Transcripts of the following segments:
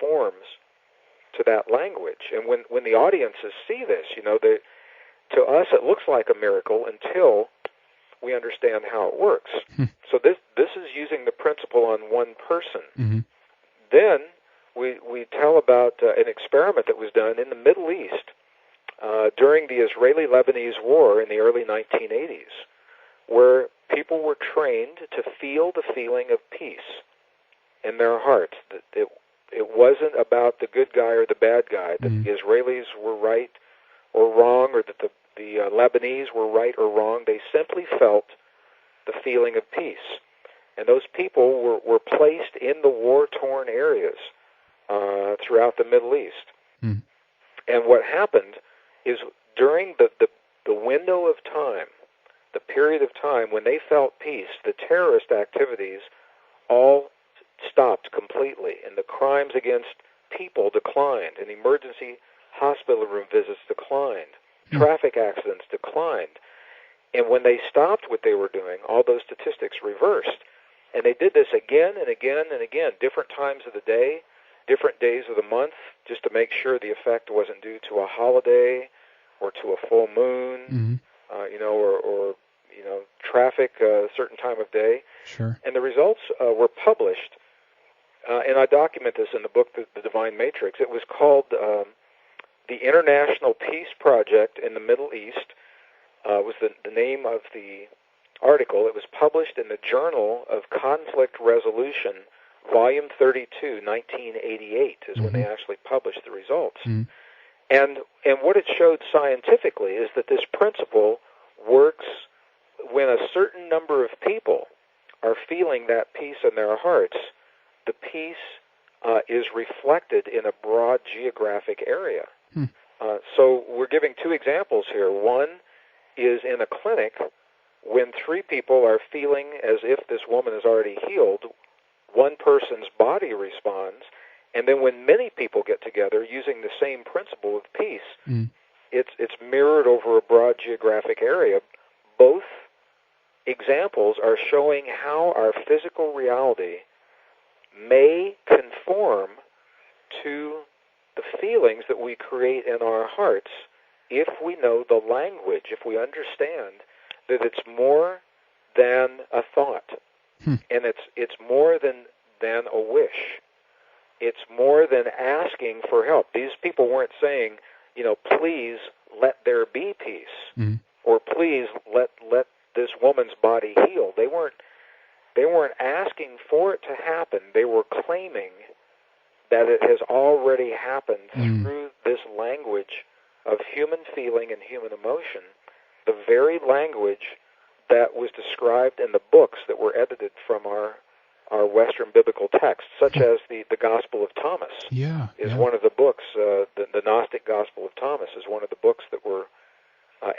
conforms to that language. And when the audiences see this, to us it looks like a miracle until we understand how it works. So this is using the principle on one person. Mm-hmm. Then we tell about an experiment that was done in the Middle East during the Israeli-Lebanese War in the early 1980s, where people were trained to feel the feeling of peace in their hearts. That it wasn't about the good guy or the bad guy, that the Israelis were right or wrong, or that the Lebanese were right or wrong. They simply felt the feeling of peace. And those people were placed in the war-torn areas throughout the Middle East. Mm. And what happened is during the window of time, the period of time when they felt peace, the terrorist activities all stopped completely, and the crimes against people declined, and emergency hospital room visits declined, traffic accidents declined. And when they stopped what they were doing, all those statistics reversed. And they did this again and again and again, different times of the day, different days of the month, just to make sure the effect wasn't due to a holiday or to a full moon, or traffic a certain time of day. Sure. And the results were published, and I document this in the book, The Divine Matrix. It was called the International Peace Project in the Middle East, was the name of the article. It was published in the Journal of Conflict Resolution, Volume 32, 1988, is when they actually published the results. Mm. And what it showed scientifically is that this principle works when a certain number of people are feeling that peace in their hearts. The peace is reflected in a broad geographic area. So we're giving two examples here. One is in a clinic when three people are feeling as if this woman is already healed. One person's body responds, and then when many people get together using the same principle of peace, it's mirrored over a broad geographic area. Both examples are showing how our physical reality may conform to the feelings that we create in our hearts if we know the language, if we understand that it's more than a thought, and it's more than a wish. It's more than asking for help. These people weren't saying, please let there be peace, or please let this woman's body heal. They weren't asking for it to happen. They were claiming that it has already happened through this language of human feeling and human emotion, the very language that was described in the books that were edited from our Western biblical texts, such as the Gospel of Thomas is one of the books. The Gnostic Gospel of Thomas is one of the books that were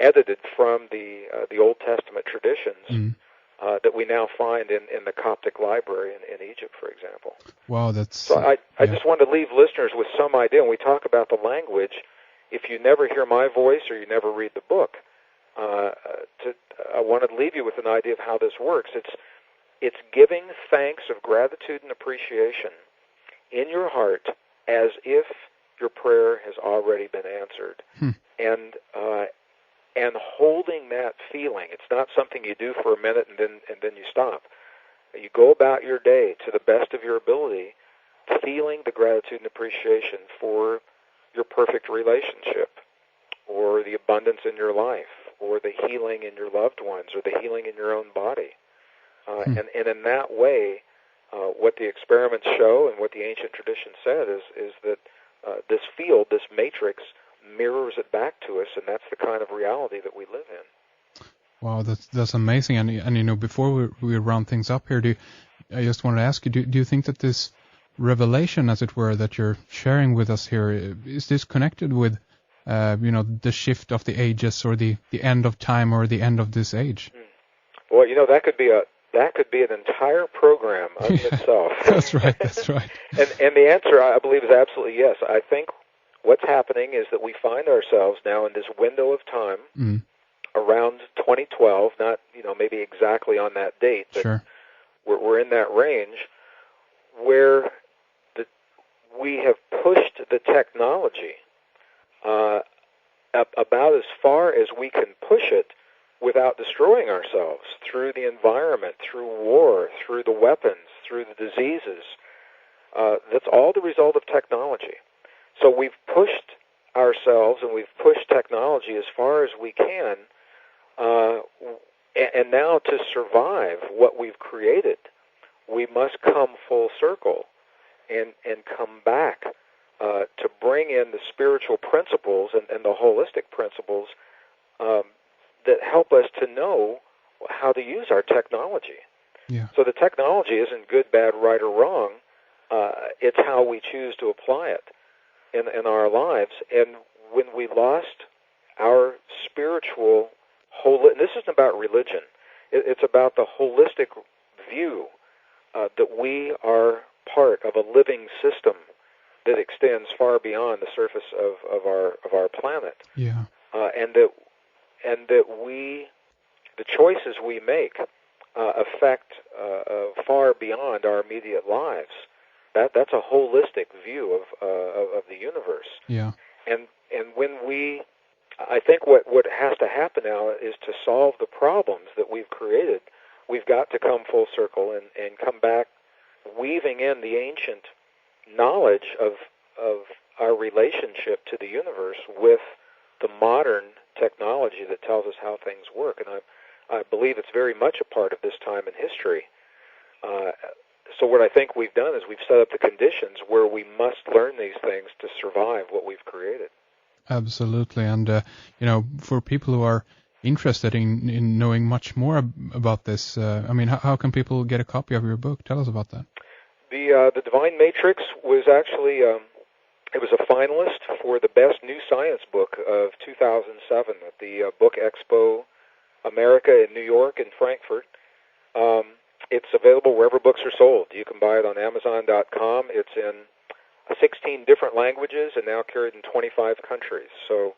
edited from the Old Testament traditions that we now find in the Coptic library in Egypt, for example. Wow, that's... So I just wanted to leave listeners with some idea. When we talk about the language, if you never hear my voice or you never read the book, I wanted to leave you with an idea of how this works. It's giving thanks of gratitude and appreciation in your heart as if your prayer has already been answered. And holding that feeling. It's not something you do for a minute and then you stop. You go about your day to the best of your ability, feeling the gratitude and appreciation for your perfect relationship, or the abundance in your life, or the healing in your loved ones, or the healing in your own body. And in that way, what the experiments show and what the ancient tradition said is that this field, this matrix, mirrors it back to us, and that's the kind of reality that we live in. Wow, that's amazing. And before we round things up here, I just want to ask you, do you think that this revelation, as it were, that you're sharing with us here, is this connected with the shift of the ages, or the end of time, or the end of this age? Well, that could be an entire program unto itself. That's right. And the answer, I believe, is absolutely yes. I think what's happening is that we find ourselves now in this window of time around 2012, not maybe exactly on that date, but we're in that range where we have pushed the technology about as far as we can push it without destroying ourselves through the environment, through war, through the weapons, through the diseases. That's all the result of technology. So we've pushed ourselves and we've pushed technology as far as we can, and now to survive what we've created, we must come full circle and come back to bring in the spiritual principles and the holistic principles that help us to know how to use our technology. Yeah. So the technology isn't good, bad, right, or wrong. It's how we choose to apply it in our lives. And when we lost our spiritual and this isn't about religion. It's about the holistic view that we are part of a living system that extends far beyond the surface of our planet. Yeah. And that the choices we make affect far beyond our immediate lives. That's a holistic view of the universe. Yeah. And when I think what has to happen now is to solve the problems that we've created. We've got to come full circle and come back, weaving in the ancient knowledge of our relationship to the universe with the modern technology that tells us how things work. And I believe it's very much a part of this time in history. So what I think we've done is we've set up the conditions where we must learn these things to survive what we've created. Absolutely. And, for people who are interested in knowing much more about this, how can people get a copy of your book? Tell us about that. The Divine Matrix was actually, it was a finalist for the Best New Science Book of 2007 at the Book Expo America in New York and Frankfurt. It's available wherever books are sold. You can buy it on Amazon.com. It's in 16 different languages and now carried in 25 countries. So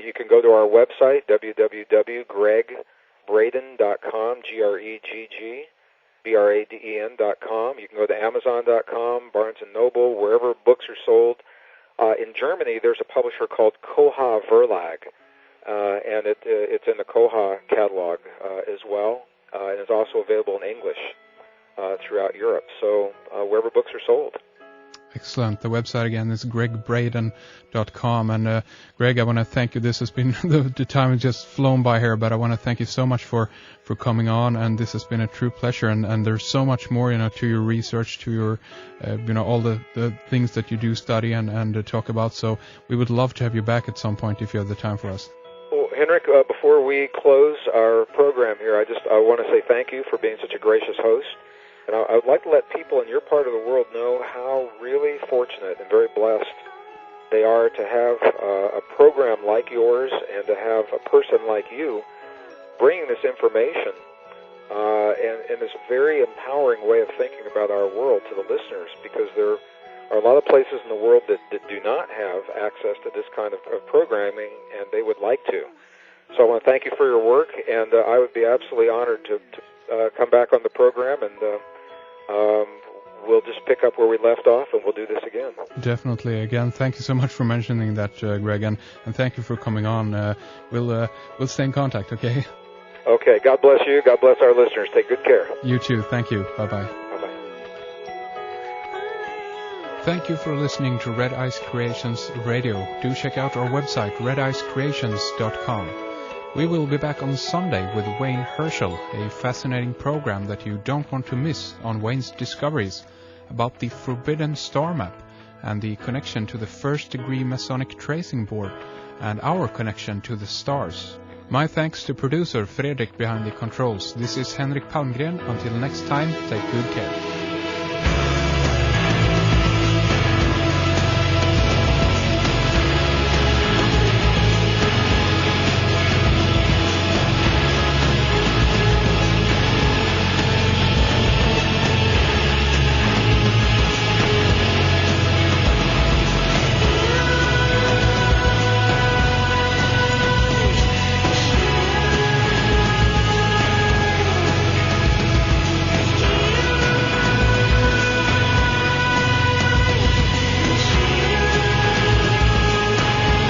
you can go to our website, www.gregbraden.com, GreggBraden.com. You can go to Amazon.com, Barnes & Noble, wherever books are sold. In Germany, there's a publisher called Koha Verlag, and it's in the Koha catalog as well, and it's also available in English throughout Europe. So wherever books are sold. Excellent. The website again is GreggBraden.com. And Greg, I want to thank you. This has been the time has just flown by here, but I want to thank you so much for coming on. And this has been a true pleasure. And there's so much more, to your research, to your, all the things that you do study and talk about. So we would love to have you back at some point if you have the time for us. Well, Henrik, before we close our program here, I want to say thank you for being such a gracious host. And I would like to let people in your part of the world know how really fortunate and very blessed they are to have a program like yours and to have a person like you bringing this information and this very empowering way of thinking about our world to the listeners, because there are a lot of places in the world that do not have access to this kind of programming, and they would like to. So I want to thank you for your work, and I would be absolutely honored to come back on the program, and we'll just pick up where we left off, and we'll do this again. Definitely. Again, thank you so much for mentioning that, Greg, and thank you for coming on. We'll stay in contact, okay? Okay. God bless you. God bless our listeners. Take good care. You too. Thank you. Bye-bye. Bye-bye. Thank you for listening to Red Ice Creations Radio. Do check out our website, redicecreations.com. We will be back on Sunday with Wayne Herschel, a fascinating program that you don't want to miss on Wayne's discoveries about the Forbidden Star Map and the connection to the first-degree Masonic tracing board and our connection to the stars. My thanks to producer Fredrik behind the controls. This is Henrik Palmgren. Until next time, take good care.